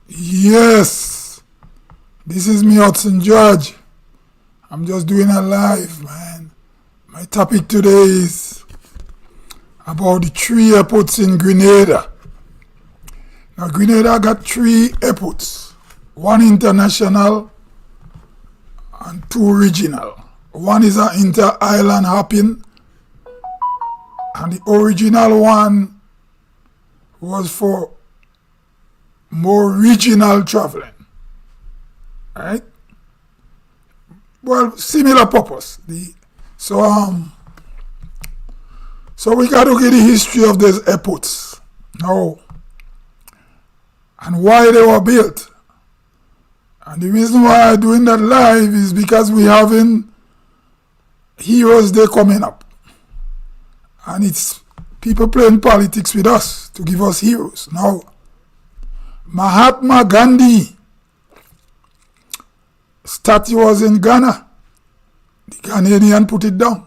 Yes, this is me, Hudson George. I'm just doing a live, man. My topic today is about the 3 airports in Grenada. Now, Grenada got 3 airports, 1 international and 2 regional. One is an inter-island hopping, and the original one was for more regional traveling. Right? Well, similar purpose. So we got to get the history of these airports now and why they were built. And the reason why I'm doing that live is because we having Heroes Day coming up, and it's people playing politics with us to give us heroes. Now, Mahatma Gandhi statue was in Ghana. The Ghanaian put it down.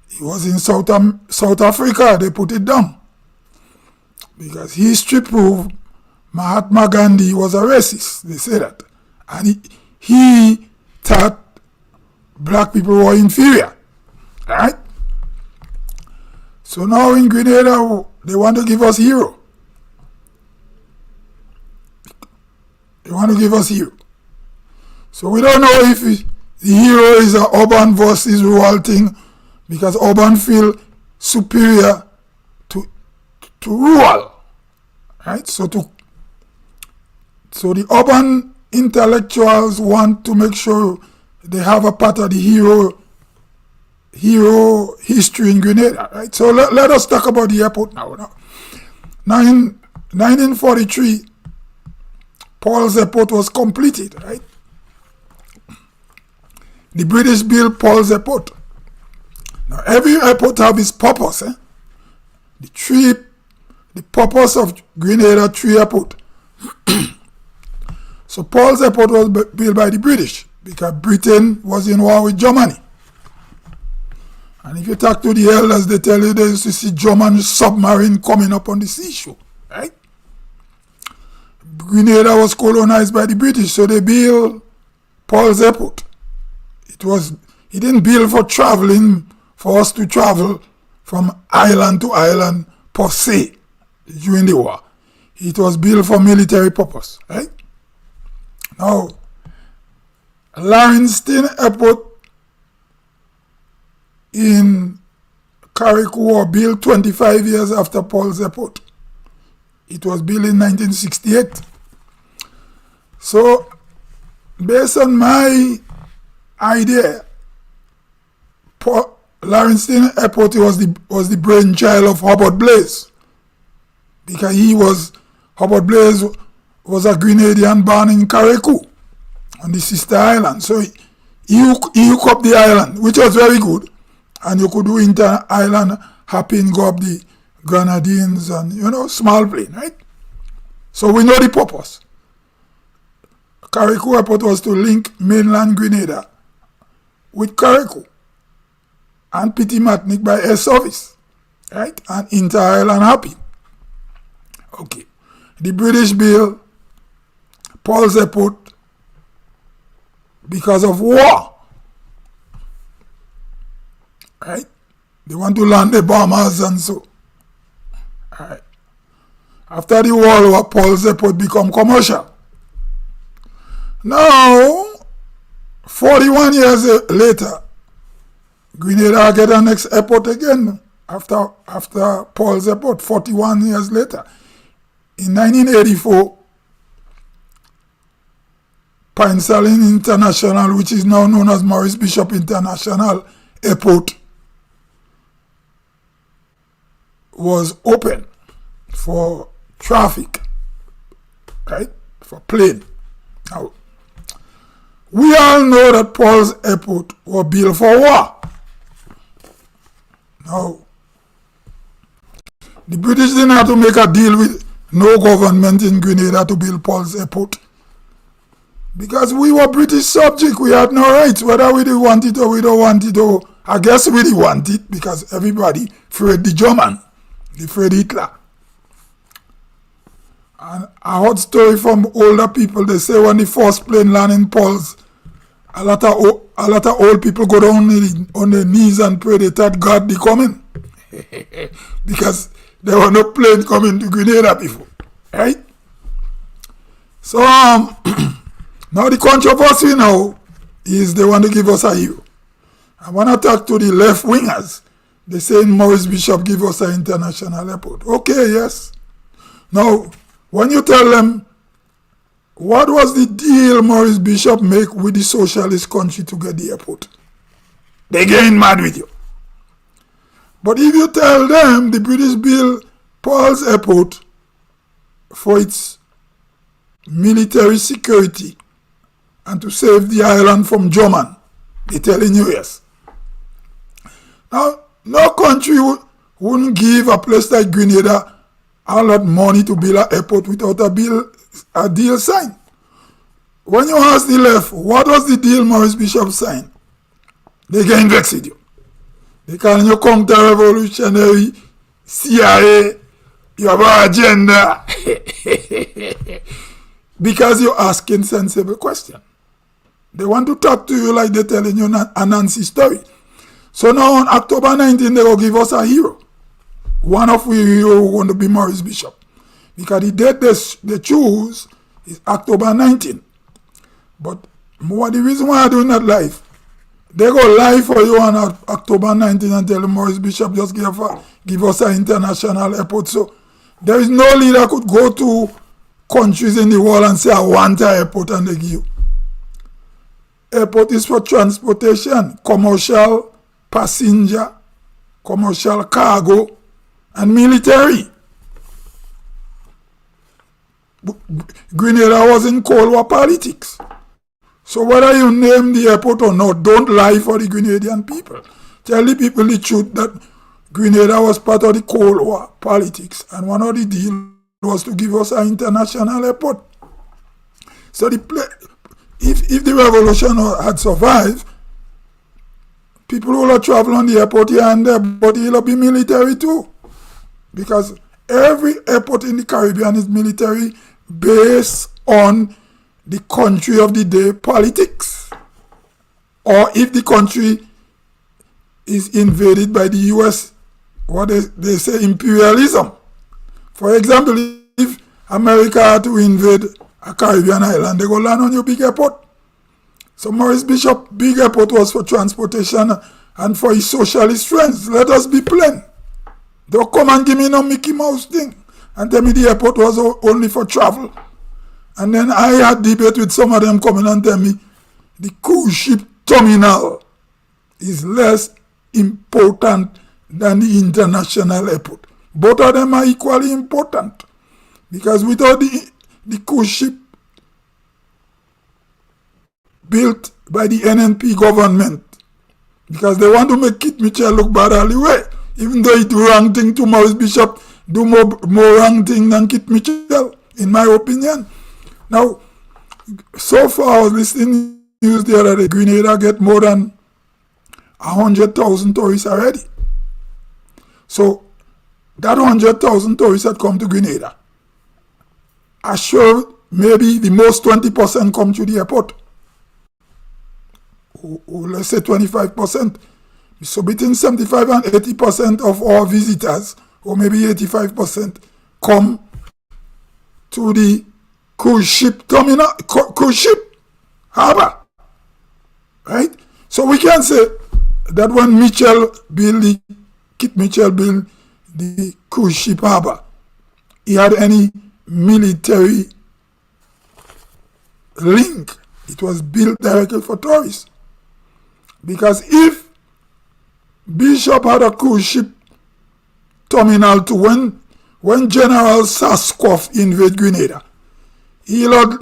He was in South Africa. They put it down because history proved Mahatma Gandhi was a racist. They say that, and he thought black people were inferior. Right? So now in Grenada, they want to give us hero. They want to give us hero. So we don't know if the hero is an urban versus rural thing, because urban feel superior to rural. Right? So the urban intellectuals want to make sure they have a part of the hero history in Grenada. Right? So let us talk about the airport now. Now in 1943, Paul's Airport was completed, right? The British built Paul's Airport. Now every airport have its purpose. The purpose of Grenada 3 airport. So Paul's Airport was built by the British because Britain was in war with Germany. And if you talk to the elders, they tell you they used to see German submarine coming up on the seashore, right? Grenada was colonized by the British, so they built Paul's Airport. He didn't build for traveling, for us to travel from island to island per se during the war. It was built for military purpose, right? Now, Lawrencetown Airport in Carriacou was built 25 years after Paul's Airport. It was built in 1968. So, based on my idea, Lawrencetown Airport was the brainchild of Hubert Blaise, because Hubert Blaise was a Grenadian born in Carriacou on the sister island. So he hooked up the island, which was very good, and you could do inter-island hopping, go up the Grenadines and, small plane, right? So we know the purpose. Carriacou Airport was to link mainland Grenada with Carriacou and Petit Martinique by air service, right? And inter-island hopping. Okay. The British built Paul's Airport because of war, right? They want to land the bombers and so. Right. After the World War, Paul's Airport become commercial. Now, 41 years later, Grenada get the next airport again after Paul's Airport, 41 years later. In 1984, Pine Salin International, which is now known as Maurice Bishop International Airport, was open for traffic, right? For plane. Now, we all know that Paul's Airport was built for war. Now, the British didn't have to make a deal with no government in Grenada to build Paul's Airport, because we were British subject. We had no rights, whether we do want it or we don't want it. Or I guess we did want it because everybody feared the German, they feared Hitler. And I heard story from older people. They say when the first plane land in Pulse, a lot of old people go down on their knees and pray they thought God be coming. Because there were no plane coming to Grenada before. Right? So now the controversy now is they want to give us a hero. And when I talk to the left wingers, they say Maurice Bishop give us an international airport. Okay, yes. Now, when you tell them what was the deal Maurice Bishop make with the socialist country to get the airport, they getting mad with you. But if you tell them the British built Paul's airport for its military security and to save the island from German, they telling you yes. Now, no country wouldn't give a place like Grenada a lot of money to build an airport without a deal signed. When you ask the left, what was the deal Maurice Bishop signed? They get vexed with you. They calling you counter-revolutionary, CIA, you have an agenda. Because you're asking sensible questions. They want to talk to you like they're telling you a Nancy story. So now on October 19, they will give us a hero. One of we heroes who want to be Maurice Bishop. Because the date they choose is October 19. But the reason why I do not live, they go live for you on October 19 and tell Maurice Bishop just give us an international airport. So there is no leader could go to countries in the world and say I want an airport and they give you. Airport is for transportation, commercial, passenger, commercial cargo, and military. Grenada was in Cold War politics. So whether you name the airport or not, don't lie for the Grenadian people. Tell the people the truth that Grenada was part of the Cold War politics. And one of the deals was to give us an international airport. So if the revolution had survived, people will travel on the airport here and there, but it'll be military too. Because every airport in the Caribbean is military based on the country of the day politics. Or if the country is invaded by the US, what they say imperialism. For example, if America had to invade a Caribbean island, they go land on your big airport. So Maurice Bishop big airport was for transportation and for his socialist friends. Let us be plain. Don't come and give me no Mickey Mouse thing and tell me the airport was only for travel. And then I had debate with some of them coming and tell me the cruise ship terminal is less important than the international airport. Both of them are equally important. Because without the cruise ship built by the NNP government, because they want to make Kit Mitchell look bad all the way, even though he do wrong thing to Maurice Bishop, do more wrong thing than Kit Mitchell, in my opinion. Now, so far I was listening to news the other day, Grenada get more than 100,000 tourists already. So, that 100,000 tourists that come to Grenada, I'm sure maybe the most 20% come to the airport. Or let's say 25%. So between 75 and 80% of our visitors, or maybe 85%, come to the cruise ship terminal, cruise ship harbor. Right? So we can say that when Kit Mitchell built the cruise ship harbor, he had any military link. It was built directly for tourists. Because if Bishop had a cruise ship terminal to when General Saskov invade Grenada, he'll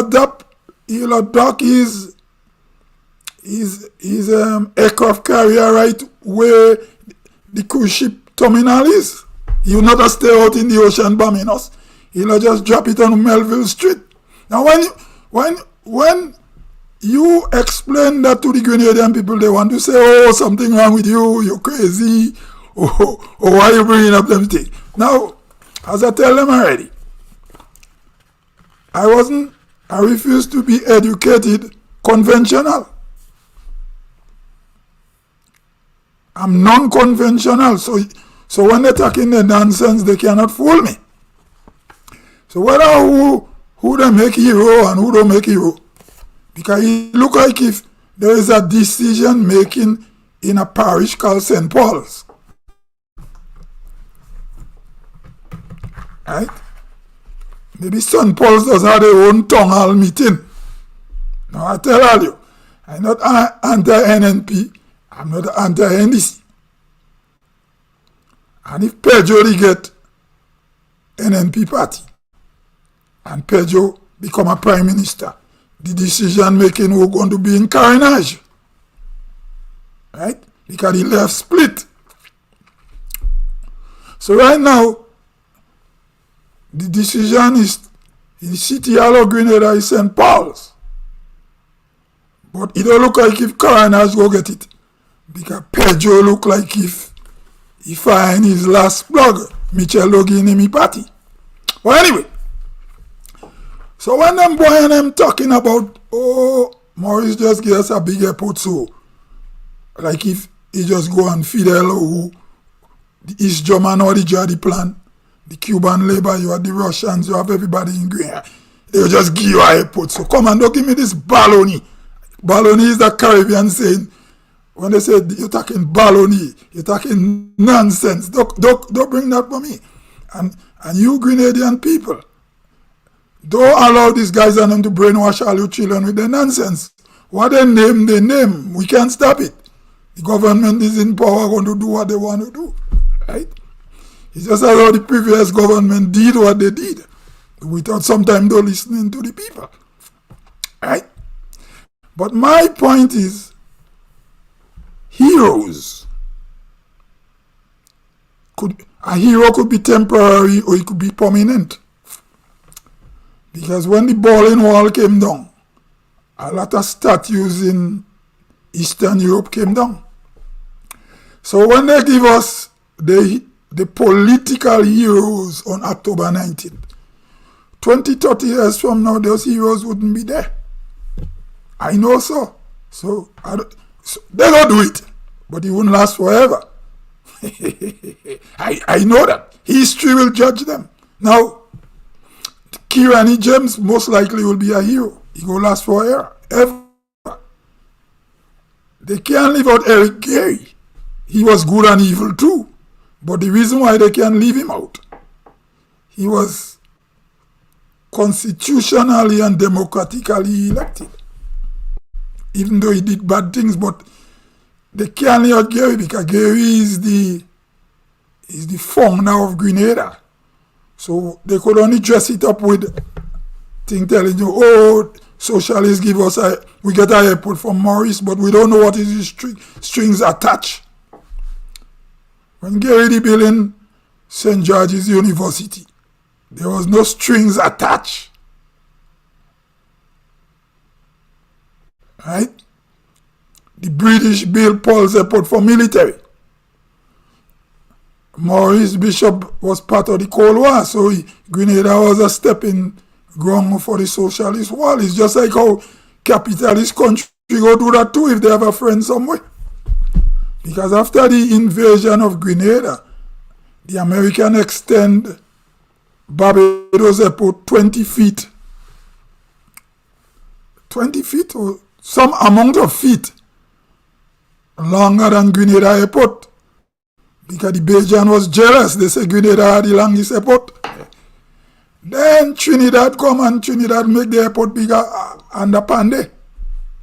dock his aircraft carrier right where the cruise ship terminal is. He'll not stay out in the ocean bombing us. He'll just drop it on Melville Street. Now when you explain that to the Grenadian people, they want to say, oh, something wrong with you, you're crazy, or why are you bringing up them things? Now, as I tell them already, I refused to be educated conventional. I'm non-conventional, so when they're talking the nonsense, they cannot fool me. So whether who they make hero and who don't make hero, because it look like if there is a decision making in a parish called St. Paul's, right? Maybe St. Paul's does have their own town hall meeting. Now I tell all you, I'm not anti-NNP, I'm not anti-NDC. And if Pedro get NNP party and Pedro become a prime minister, the decision making will going to be in carnage. Right? Because the left split. So right now, the decision is in the city hall of Grenada is St. Paul's. But it don't look like if carnage go get it. Because Pedro look like if he find his last plug, Michel Logan in me party. Well, anyway. So when them boy and them talking about, oh, Maurice just give us a big airport, so like if he just go and Fidel or who, the East German or the Jadi plan, the Cuban labor, you have the Russians, you have everybody in Grenada. They'll just give you a airport. So come and don't give me this baloney. Baloney is the Caribbean saying, when they say you're talking baloney, you're talking nonsense. Don't bring that for me. And you Grenadian people, don't allow these guys and them to brainwash all your children with their nonsense. What they name, they name. We can't stop it. The government is in power, going to do what they want to do. Right? It's just as how the previous government did what they did, without sometimes though listening to the people. Right? But my point is, heroes. A hero could be temporary or it could be permanent. Because when the Berlin Wall came down, a lot of statues in Eastern Europe came down. So when they give us the political heroes on October 19th, 20, 30 years from now, those heroes wouldn't be there. I know so. So they don't do it, but it wouldn't last forever. I know that. History will judge them. Now, Kirani James most likely will be a hero. He will last forever. Ever. They can't leave out Eric Gary. He was good and evil too. But the reason why they can't leave him out, he was constitutionally and democratically elected. Even though he did bad things, but they can't leave out Gary because Gary is the founder of Grenada. So they could only dress it up with thing telling you, oh, socialists give us we get our airport from Maurice, but we don't know what is the strings attached. When Gary did building St. George's University, there was no strings attached. Right? The British built Paul's Airport for military. Maurice Bishop was part of the Cold War, so Grenada was a stepping ground for the socialist wall. It's just like how capitalist country go do that too if they have a friend somewhere. Because after the invasion of Grenada, the American extend Barbados Airport 20 feet. 20 feet or some amount of feet longer than Grenada Airport. Because the Belgian was jealous. They said Grenada had the longest airport. Then Trinidad come and Trinidad make the airport bigger under Pandey.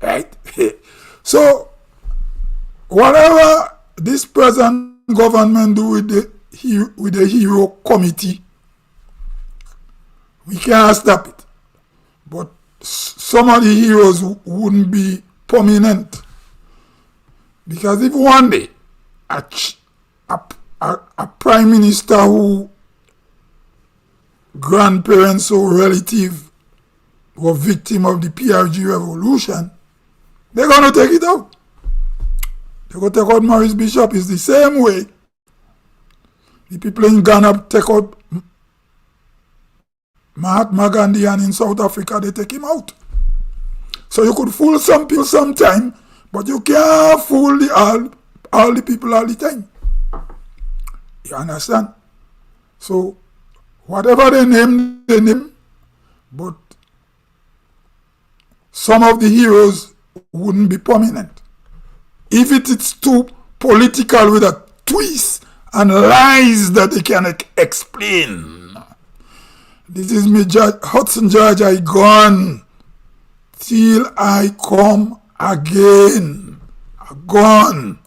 Right? So, whatever this present government do with the hero committee, we can't stop it. But some of the heroes wouldn't be permanent. Because if one day a prime minister who grandparents or relative were victim of the PRG revolution, they're going to take it out. They're going to take out Maurice Bishop. It's the same way the people in Ghana take out Mahatma Gandhi, and in South Africa they take him out. So you could fool some people sometime, but you can't fool all the people all the time. You understand? So whatever they name, but some of the heroes wouldn't be prominent. If it is too political with a twist and lies that they cannot explain. This is me, Hudson George, I gone till I come again. I gone.